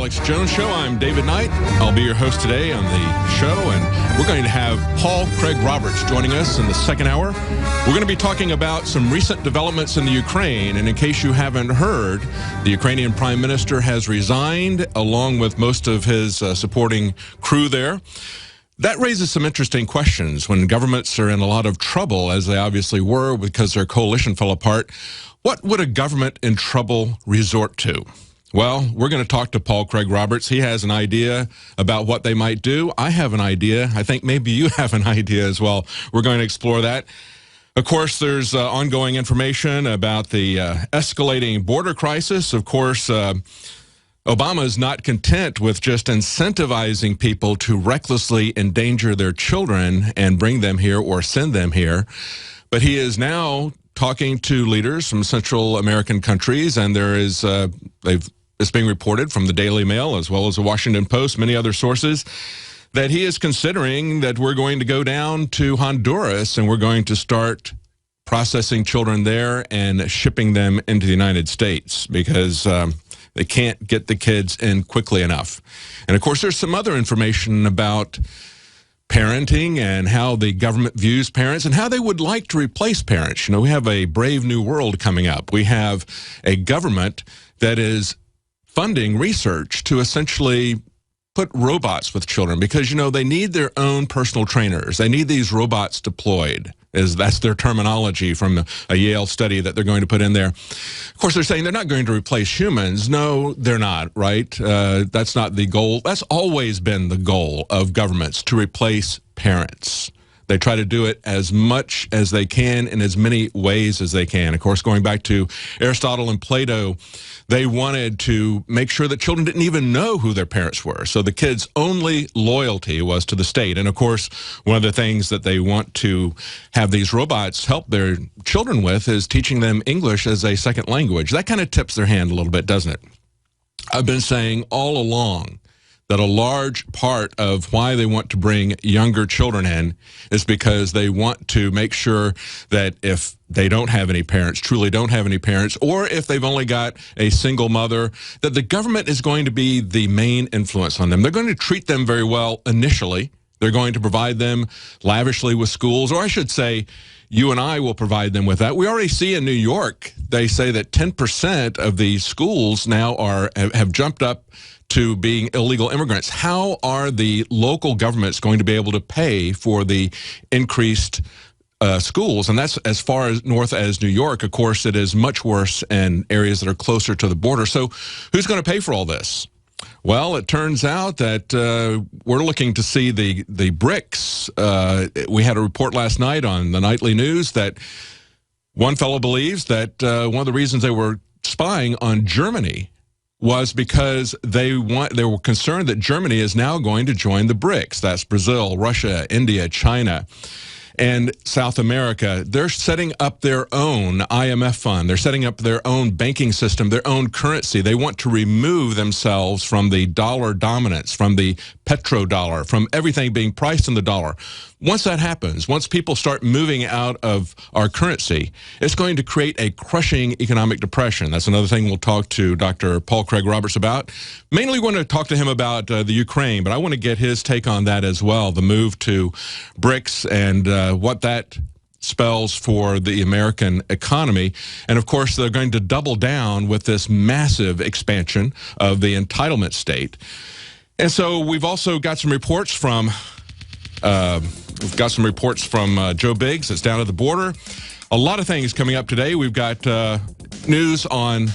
Alex Jones Show. I'm David Knight. I'll be your host today on the show, and we're going to have Paul Craig Roberts joining us in the second hour. We're going to be talking about some recent developments in the Ukraine, and in case you haven't heard, the Ukrainian Prime Minister has resigned along with most of his supporting crew there. That raises some interesting questions when governments are in a lot of trouble, as they obviously were because their coalition fell apart. What would a government in trouble resort to? Well, we're going to talk to Paul Craig Roberts. He has an idea about what they might do. I have an idea. I think maybe you have an idea as well. We're going to explore that. Of course, there's ongoing information about the escalating border crisis. Of course, Obama is not content with just incentivizing people to recklessly endanger their children and bring them here or send them here. But he is now talking to leaders from Central American countries, and there is it's being reported from the Daily Mail as well as the Washington Post, many other sources, that he is considering that we're going to go down to Honduras and we're going to start processing children there and shipping them into the United States because they can't get the kids in quickly enough. And of course, there's some other information about parenting and how the government views parents and how they would like to replace parents. You know, we have a brave new world coming up. We have a government that is funding research to essentially put robots with children because, you know, they need their own personal trainers. They need these robots deployed. That's their terminology from a Yale study that they're going to put in there. Of course, they're saying they're not going to replace humans. No, they're not, right? That's not the goal. That's always been the goal of governments, to replace parents. They try to do it as much as they can in as many ways as they can. Of course, going back to Aristotle and Plato, they wanted to make sure that children didn't even know who their parents were. So the kids' only loyalty was to the state. And of course, one of the things that they want to have these robots help their children with is teaching them English as a second language. That kind of tips their hand a little bit, doesn't it? I've been saying all along that a large part of why they want to bring younger children in is because they want to make sure that if they don't have any parents, truly don't have any parents, or if they've only got a single mother, that the government is going to be the main influence on them. They're going to treat them very well initially. They're going to provide them lavishly with schools, or I should say, you and I will provide them with that. We already see in New York, they say that 10% of the schools now have jumped up to being illegal immigrants. How are the local governments going to be able to pay for the increased schools? And that's as far as north as New York. Of course, it is much worse in areas that are closer to the border. So who's going to pay for all this? Well, it turns out that we're looking to see the BRICS. We had a report last night on the nightly news that one fellow believes that one of the reasons they were spying on Germany was because they were concerned that Germany is now going to join the BRICS. That's Brazil, Russia, India, China, and South America. They're setting up their own IMF fund. They're setting up their own banking system, their own currency. They want to remove themselves from the dollar dominance, from the petrodollar, from everything being priced in the dollar. Once that happens, once people start moving out of our currency, it's going to create a crushing economic depression. That's another thing we'll talk to Dr. Paul Craig Roberts about. Mainly we want to talk to him about the Ukraine, but I want to get his take on that as well, the move to BRICS and what that spells for the American economy. And of course, they're going to double down with this massive expansion of the entitlement state. And so we've also got some reports from Joe Biggs that's down at the border. A lot of things coming up today. We've got news on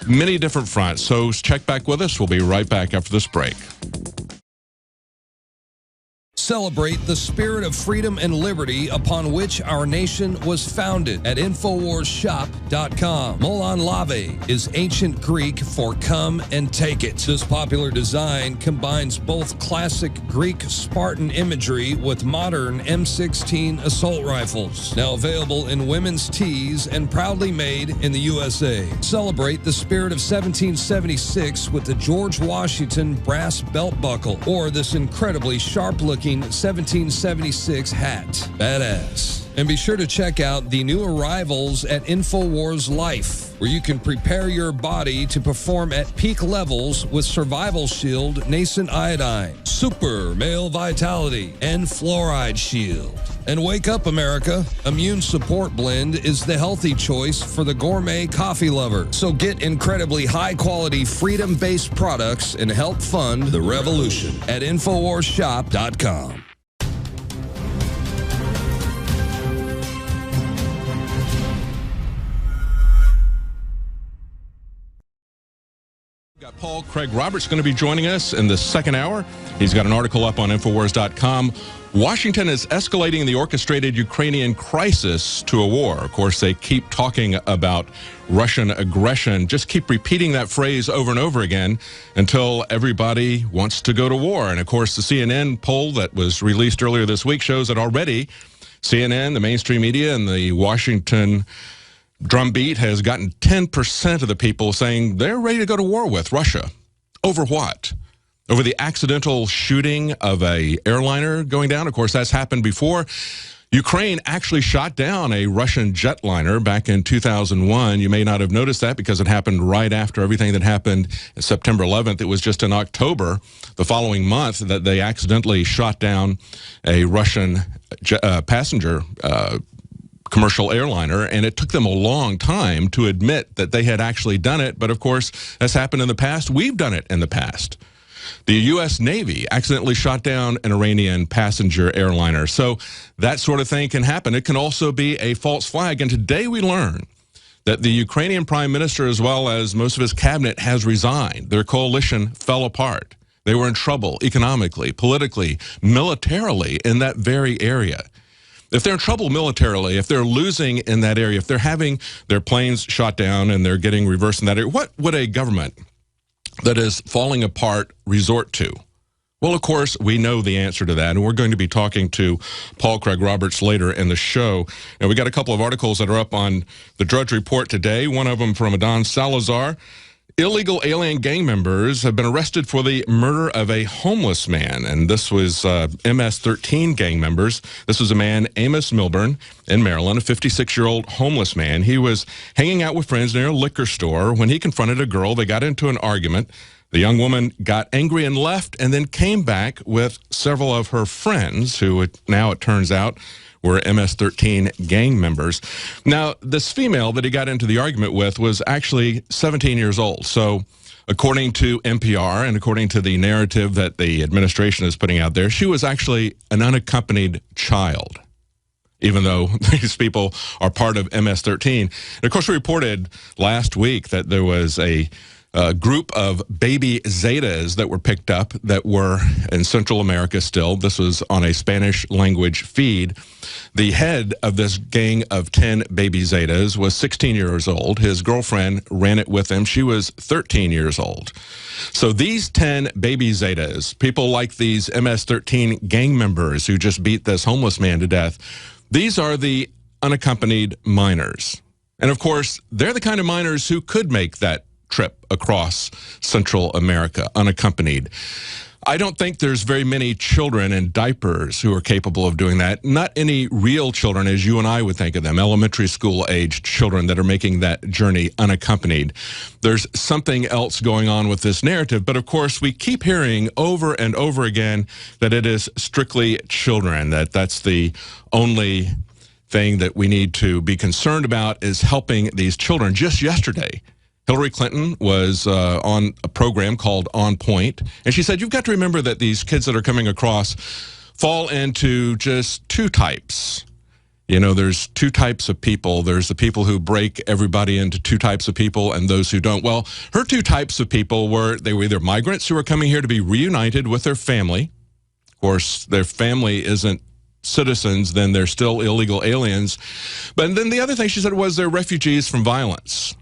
many different fronts. So check back with us. We'll be right back after this break. Celebrate the spirit of freedom and liberty upon which our nation was founded at InfoWarsShop.com. Molon Lave is ancient Greek for come and take it. This popular design combines both classic Greek Spartan imagery with modern M16 assault rifles. Now available in women's tees and proudly made in the USA. Celebrate the spirit of 1776 with the George Washington brass belt buckle or this incredibly sharp-looking 1776 hat. Badass. And be sure to check out the new arrivals at InfoWars Life, where you can prepare your body to perform at peak levels with Survival Shield Nascent Iodine, Super Male Vitality, and Fluoride Shield. And wake up, America. Immune Support Blend is the healthy choice for the gourmet coffee lover. So get incredibly high-quality, freedom-based products and help fund the revolution at InfoWarsShop.com. Got Paul Craig Roberts going to be joining us in the second hour. He's got an article up on Infowars.com. Washington is escalating the orchestrated Ukrainian crisis to a war. Of course, they keep talking about Russian aggression, just keep repeating that phrase over and over again until everybody wants to go to war. And of course, the CNN poll that was released earlier this week shows that already CNN, the mainstream media, and the Washington drumbeat has gotten 10% of the people saying they're ready to go to war with Russia. Over what? Over the accidental shooting of a airliner going down? Of course, that's happened before. Ukraine actually shot down a Russian jetliner back in 2001. You may not have noticed that because it happened right after everything that happened on September 11th. It was just in October, the following month, that they accidentally shot down a Russian passenger commercial airliner, and it took them a long time to admit that they had actually done it. But of course, that's happened in the past. We've done it in the past. The U.S. Navy accidentally shot down an Iranian passenger airliner. So that sort of thing can happen. It can also be a false flag. And today we learn that the Ukrainian prime minister, as well as most of his cabinet, has resigned. Their coalition fell apart. They were in trouble economically, politically, militarily in that very area. If they're in trouble militarily, if they're losing in that area, if they're having their planes shot down and they're getting reversed in that area, what would a government that is falling apart resort to? Well, of course, we know the answer to that, and we're going to be talking to Paul Craig Roberts later in the show. And we got a couple of articles that are up on the Drudge Report today, one of them from Adon Salazar. Illegal alien gang members have been arrested for the murder of a homeless man, and this was MS-13 gang members. This was a man, Amos Milburn, in Maryland, a 56-year-old homeless man. He was hanging out with friends near a liquor store when he confronted a girl. They got into an argument. The young woman got angry and left, and then came back with several of her friends, who now it turns out were MS-13 gang members. Now, this female that he got into the argument with was actually 17 years old. So according to NPR and according to the narrative that the administration is putting out there, she was actually an unaccompanied child, even though these people are part of MS-13. And of course, we reported last week that there was a group of baby Zetas that were picked up that were in Central America still. This was on a Spanish language feed. The head of this gang of 10 baby Zetas was 16 years old. His girlfriend ran it with him. She was 13 years old. So these 10 baby Zetas, people like these MS-13 gang members who just beat this homeless man to death, these are the unaccompanied minors. And of course, they're the kind of minors who could make that trip across Central America unaccompanied. I don't think there's very many children in diapers who are capable of doing that. Not any real children as you and I would think of them, elementary school aged children that are making that journey unaccompanied. There's something else going on with this narrative, but of course we keep hearing over and over again that it is strictly children, that's the only thing that we need to be concerned about is helping these children. Just yesterday, Hillary Clinton was on a program called On Point, and she said, you've got to remember that these kids that are coming across fall into just two types. You know, there's two types of people. There's the people who break everybody into two types of people and those who don't. Well, her two types of people were either migrants who are coming here to be reunited with their family. Of course, their family isn't citizens, then they're still illegal aliens. But then the other thing she said was they're refugees from violence.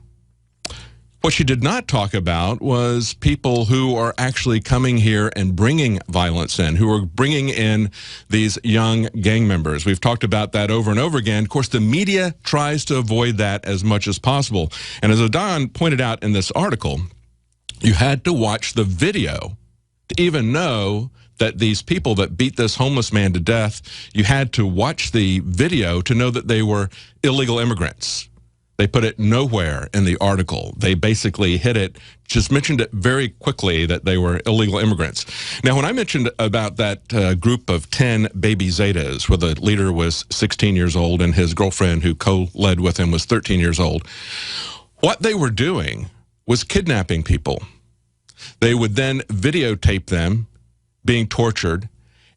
What she did not talk about was people who are actually coming here and bringing violence in, who are bringing in these young gang members. We've talked about that over and over again. Of course, the media tries to avoid that as much as possible. And as Adon pointed out in this article, you had to watch the video to even know that these people that beat this homeless man to death, you had to watch the video to know that they were illegal immigrants. They put it nowhere in the article. They basically hit it, just mentioned it very quickly that they were illegal immigrants. Now, when I mentioned about that group of 10 baby Zetas, where the leader was 16 years old and his girlfriend who co-led with him was 13 years old, what they were doing was kidnapping people. They would then videotape them being tortured.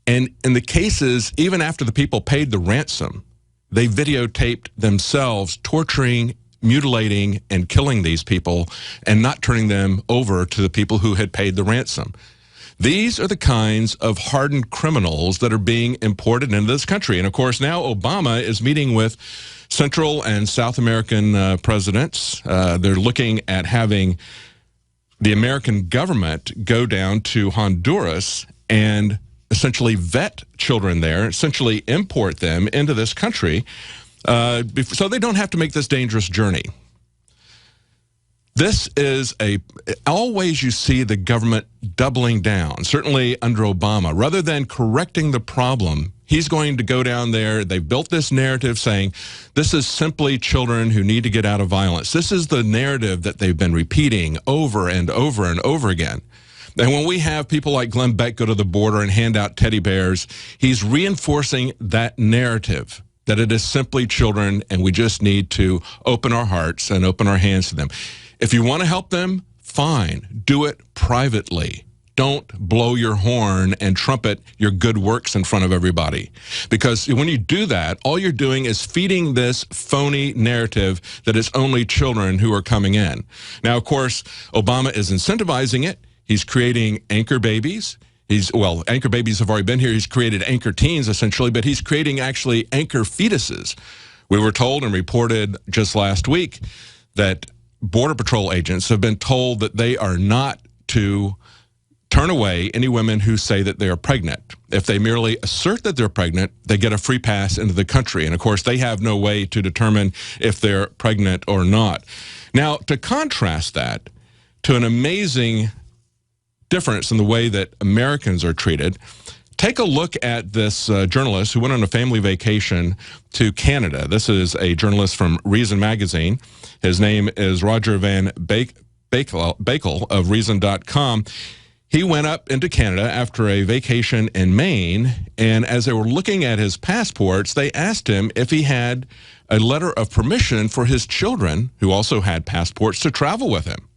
And in the cases, even after the people paid the ransom, they videotaped themselves torturing, mutilating, and killing these people and not turning them over to the people who had paid the ransom. These are the kinds of hardened criminals that are being imported into this country. And of course, now Obama is meeting with Central and South American presidents. They're looking at having the American government go down to Honduras and essentially vet children there, essentially import them into this country so they don't have to make this dangerous journey. This is always you see the government doubling down, certainly under Obama. Rather than correcting the problem, he's going to go down there. They've built this narrative saying this is simply children who need to get out of violence. This is the narrative that they've been repeating over and over and over again. And when we have people like Glenn Beck go to the border and hand out teddy bears, he's reinforcing that narrative, that it is simply children and we just need to open our hearts and open our hands to them. If you want to help them, fine. Do it privately. Don't blow your horn and trumpet your good works in front of everybody. Because when you do that, all you're doing is feeding this phony narrative that it's only children who are coming in. Now, of course, Obama is incentivizing it. He's creating anchor babies. Anchor babies have already been here. He's created anchor teens, essentially, but he's creating actually anchor fetuses. We were told and reported just last week that Border Patrol agents have been told that they are not to turn away any women who say that they are pregnant. If they merely assert that they're pregnant, they get a free pass into the country. And, of course, they have no way to determine if they're pregnant or not. Now, to contrast that to an amazing difference in the way that Americans are treated, take a look at this journalist who went on a family vacation to Canada. This is a journalist from Reason Magazine. His name is Roger Van Bakel of Reason.com. He went up into Canada after a vacation in Maine, and as they were looking at his passports, they asked him if he had a letter of permission for his children, who also had passports, to travel with him.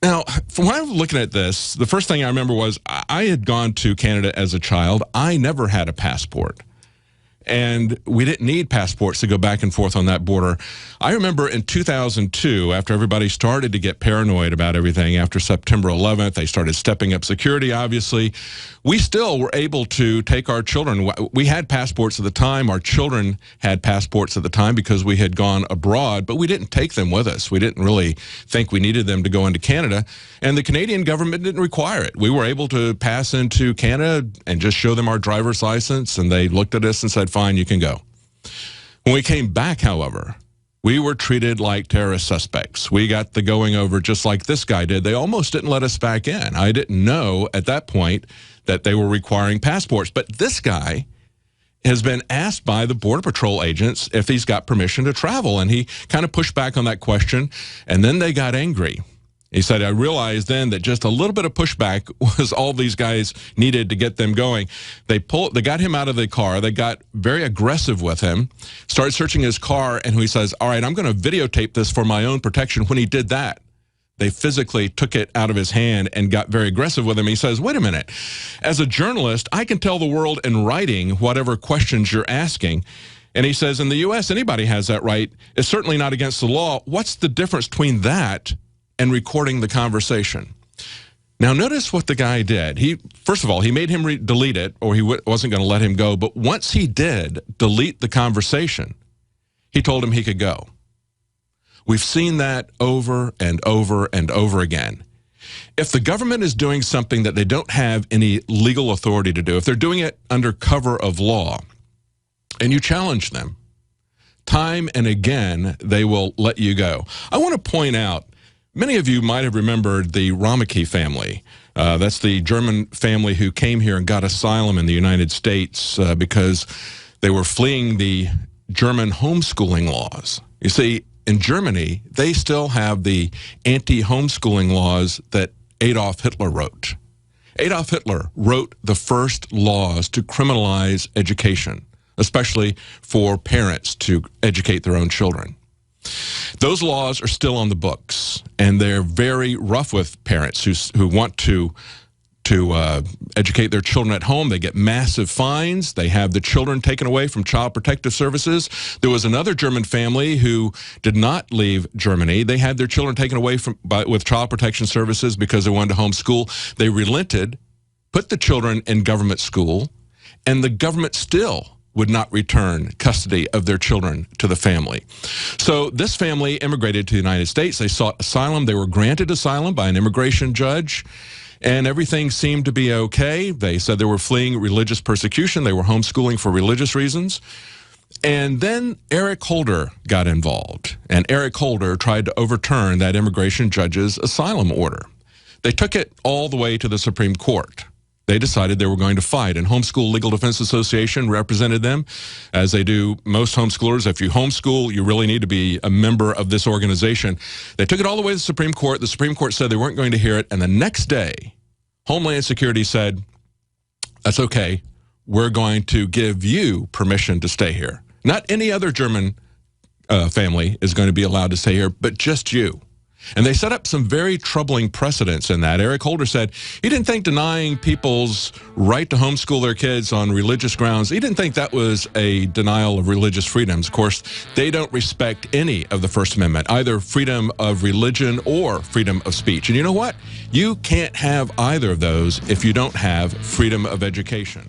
Now, from when I was looking at this, the first thing I remember was I had gone to Canada as a child. I never had a passport. And we didn't need passports to go back and forth on that border. I remember in 2002, after everybody started to get paranoid about everything, after September 11th, they started stepping up security, obviously. We still were able to take our children. We had passports at the time. Our children had passports at the time because we had gone abroad, but we didn't take them with us. We didn't really think we needed them to go into Canada, and the Canadian government didn't require it. We were able to pass into Canada and just show them our driver's license, and they looked at us and said, fine, you can go. When we came back, however, we were treated like terrorist suspects. We got the going over just like this guy did. They almost didn't let us back in. I didn't know at that point that they were requiring passports. But this guy has been asked by the Border Patrol agents if he's got permission to travel. And he kind of pushed back on that question. And then they got angry. He said, I realized then that just a little bit of pushback was all these guys needed to get them going. They got him out of the car. They got very aggressive with him, started searching his car, and he says, all right, I'm going to videotape this for my own protection. When he did that, they physically took it out of his hand and got very aggressive with him. He says, wait a minute. As a journalist, I can tell the world in writing whatever questions you're asking. And he says, in the U.S., anybody has that right. It's certainly not against the law. What's the difference between that and recording the conversation? Now, notice what the guy did. First of all, he made him delete it, or he wasn't going to let him go. But once he did delete the conversation, he told him he could go. We've seen that over and over and over again. If the government is doing something that they don't have any legal authority to do, if they're doing it under cover of law, and you challenge them, time and again, they will let you go. I want to point out Many of you might have remembered the Rameke family. That's the German family who came here and got asylum in the United States because they were fleeing the German homeschooling laws. You see, in Germany, they still have the anti-homeschooling laws that Adolf Hitler wrote. Adolf Hitler wrote the first laws to criminalize education, especially for parents to educate their own children. Those laws are still on the books, and they're very rough with parents who want to educate their children at home. They get massive fines. They have the children taken away from Child Protective Services. There was another German family who did not leave Germany. They had their children taken away with Child Protection Services because they wanted to homeschool. They relented, put the children in government school, and the government still would not return custody of their children to the family. So this family immigrated to the United States. They sought asylum. They were granted asylum by an immigration judge, and everything seemed to be okay. They said they were fleeing religious persecution. They were homeschooling for religious reasons. And then Eric Holder got involved, and Eric Holder tried to overturn that immigration judge's asylum order. They took it all the way to the Supreme Court. They decided they were going to fight, and Homeschool Legal Defense Association represented them, as they do most homeschoolers. If you homeschool, you really need to be a member of this organization. They took it all the way to the Supreme Court. The Supreme Court said they weren't going to hear it, and the next day, Homeland Security said, that's okay, we're going to give you permission to stay here. Not any other German family is going to be allowed to stay here, but just you. And they set up some very troubling precedents in that. Eric Holder said he didn't think denying people's right to homeschool their kids on religious grounds, he didn't think that was a denial of religious freedoms. Of course, they don't respect any of the First Amendment, either freedom of religion or freedom of speech. And you know what? You can't have either of those if you don't have freedom of education.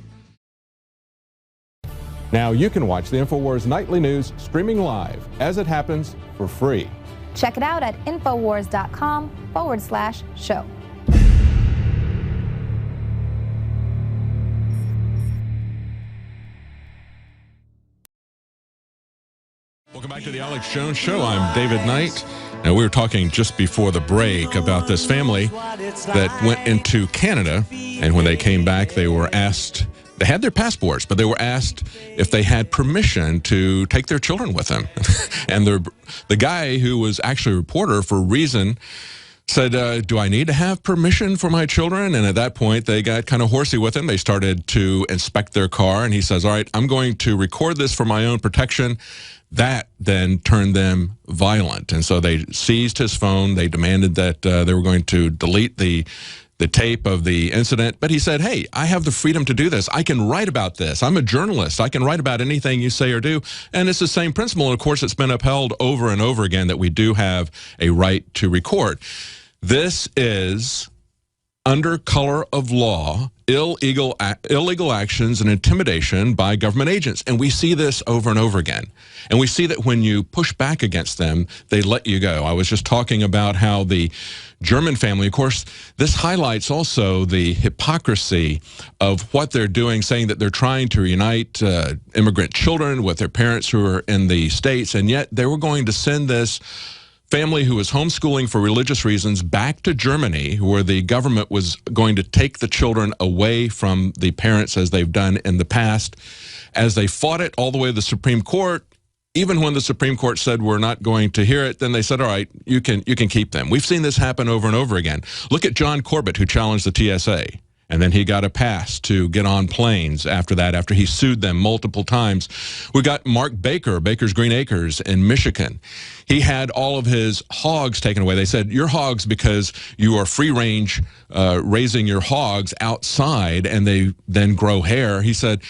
Now you can watch the InfoWars Nightly News streaming live as it happens for free. Check it out at Infowars.com/show. Welcome back to the Alex Jones Show. I'm David Knight. Now, we were talking just before the break about this family that went into Canada, and when they came back, they were asked, they had their passports, but they were asked if they had permission to take their children with them. And the guy who was actually a reporter for Reason said, do I need to have permission for my children? And at that point, they got kind of horsey with him. They started to inspect their car, and he says, all right, I'm going to record this for my own protection. That then turned them violent. And so they seized his phone. They demanded that they were going to delete the tape of the incident. But he said, hey, I have the freedom to do this. I can write about this. I'm a journalist. I can write about anything you say or do. And it's the same principle. And of course, it's been upheld over and over again that we do have a right to record. This is, under color of law, illegal actions and intimidation by government agents. And we see this over and over again. And we see that when you push back against them, they let you go. I was just talking about how the German family, of course, this highlights also the hypocrisy of what they're doing, saying that they're trying to reunite immigrant children with their parents who are in the States, and yet they were going to send this family who was homeschooling for religious reasons back to Germany, where the government was going to take the children away from the parents as they've done in the past. As they fought it all the way to the Supreme Court, even when the Supreme Court said we're not going to hear it, then they said, all right, you can keep them. We've seen this happen over and over again. Look at John Corbett, who challenged the TSA. And then he got a pass to get on planes after that, after he sued them multiple times. We got Mark Baker, Baker's Green Acres in Michigan. He had all of his hogs taken away. They said, you're hogs because you are free range raising your hogs outside and they then grow hair. He said,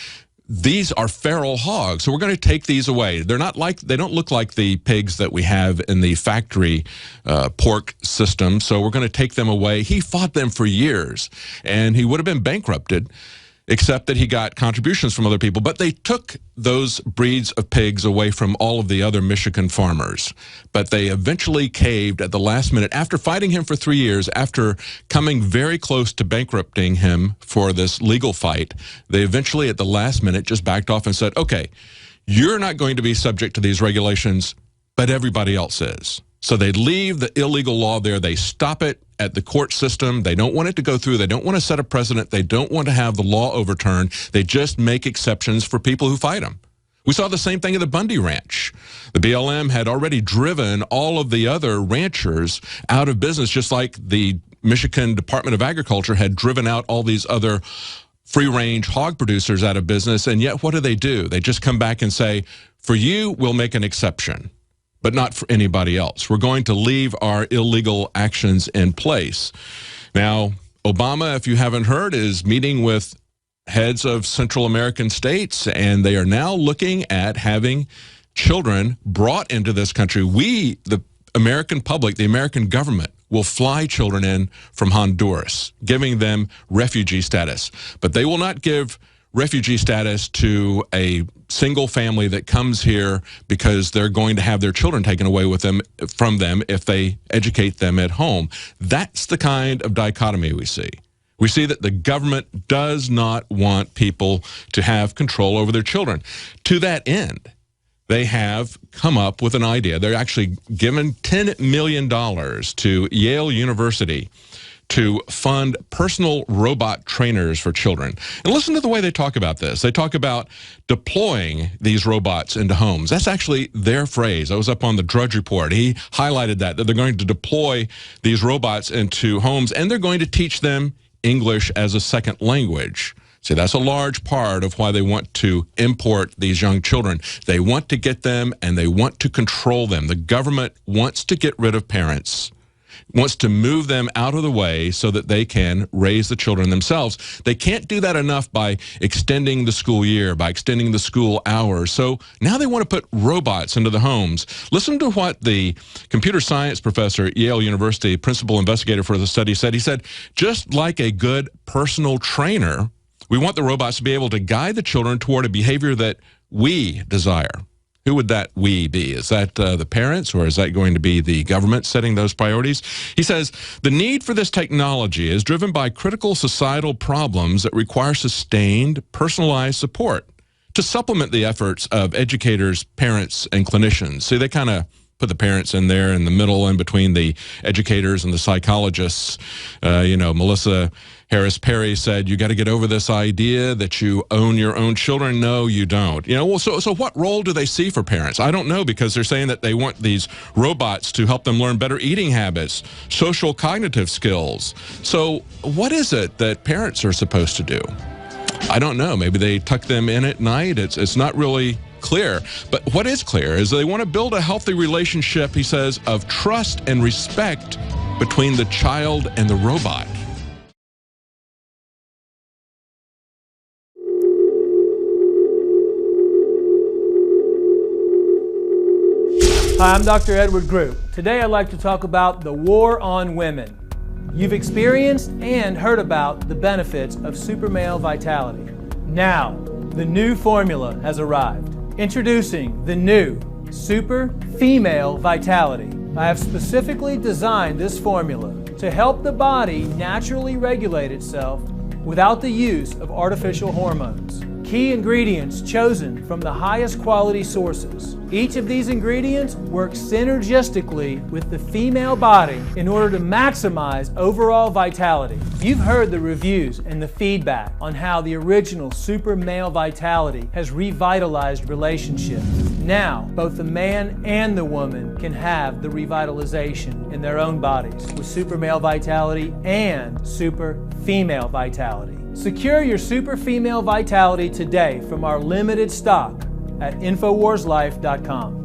these are feral hogs, so we're going to take these away. They don't look like the pigs that we have in the factory pork system, so we're going to take them away. He fought them for years, and he would have been bankrupted, except that he got contributions from other people. But they took those breeds of pigs away from all of the other Michigan farmers. But they eventually caved at the last minute. After fighting him for 3 years, after coming very close to bankrupting him for this legal fight, they eventually at the last minute just backed off and said, okay, you're not going to be subject to these regulations, but everybody else is. So they leave the illegal law there. They stop it at the court system. They don't want it to go through. They don't want to set a precedent. They don't want to have the law overturned. They just make exceptions for people who fight them. We saw the same thing at the Bundy Ranch. The BLM had already driven all of the other ranchers out of business, just like the Michigan Department of Agriculture had driven out all these other free-range hog producers out of business. And yet, what do? They just come back and say, for you, we'll make an exception, but not for anybody else. We're going to leave our illegal actions in place. Now, Obama, if you haven't heard, is meeting with heads of Central American states, and they are now looking at having children brought into this country. We, the American public, the American government, will fly children in from Honduras, giving them refugee status. But they will not give refugee status to a single family that comes here because they're going to have their children taken away from them if they educate them at home. That's the kind of dichotomy we see. We see that the government does not want people to have control over their children. To that end, they have come up with an idea. They're actually given $10 million to Yale University to fund personal robot trainers for children. And listen to the way they talk about this. They talk about deploying these robots into homes. That's actually their phrase. I was up on the Drudge Report. He highlighted that they're going to deploy these robots into homes, and they're going to teach them English as a second language. See, that's a large part of why they want to import these young children. They want to get them, and they want to control them. The government wants to get rid of parents, wants to move them out of the way so that they can raise the children themselves. They can't do that enough by extending the school year, by extending the school hours. So now they want to put robots into the homes. Listen to what the computer science professor at Yale University, principal investigator for the study, said. He said, just like a good personal trainer, we want the robots to be able to guide the children toward a behavior that we desire. Who would that we be? Is that the parents, or is that going to be the government setting those priorities? He says, the need for this technology is driven by critical societal problems that require sustained, personalized support to supplement the efforts of educators, parents, and clinicians. See, they kind of put the parents in there in the middle, in between the educators and the psychologists. Melissa Harris Perry said, you got to get over this idea that you own your own children. No, you don't. So what role do they see for parents? I don't know, because they're saying that they want these robots to help them learn better eating habits, social cognitive skills. So what is it that parents are supposed to do? I don't know. Maybe they tuck them in at night. It's not really clear. But what is clear is they want to build a healthy relationship, he says, of trust and respect between the child and the robot. Hi, I'm Dr. Edward Group. Today I'd like to talk about the war on women. You've experienced and heard about the benefits of super male vitality. Now, the new formula has arrived. Introducing the new Super Female Vitality. I have specifically designed this formula to help the body naturally regulate itself without the use of artificial hormones. Key ingredients chosen from the highest quality sources. Each of these ingredients works synergistically with the female body in order to maximize overall vitality. You've heard the reviews and the feedback on how the original Super Male Vitality has revitalized relationships. Now, both the man and the woman can have the revitalization in their own bodies with Super Male Vitality and Super Female Vitality. Secure your Super Female Vitality today from our limited stock at InfoWarsLife.com.